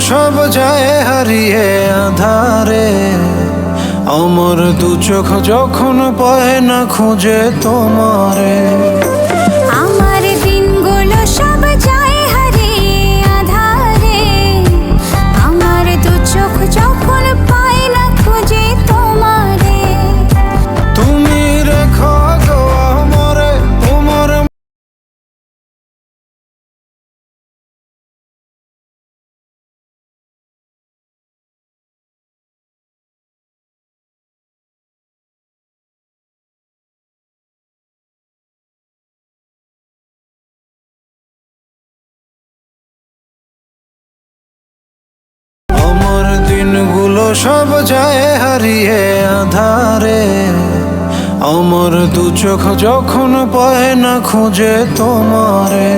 সব যায় হারিয়ে আধারে, আমার দু চোখ যখন পায় না খুঁজে তোমারে। আমার দিনগুলো সব যায় হারিয়ে আঁধারে, আমার দু চোখ যখন পায় না খুঁজে তোমারে। তুমি রেখো গো আমারে তোমার, আমার দিনগুলো সব যায় হারিয়ে আধারে, আমার দু চোখ যখন পায় না খুঁজে তোমারে।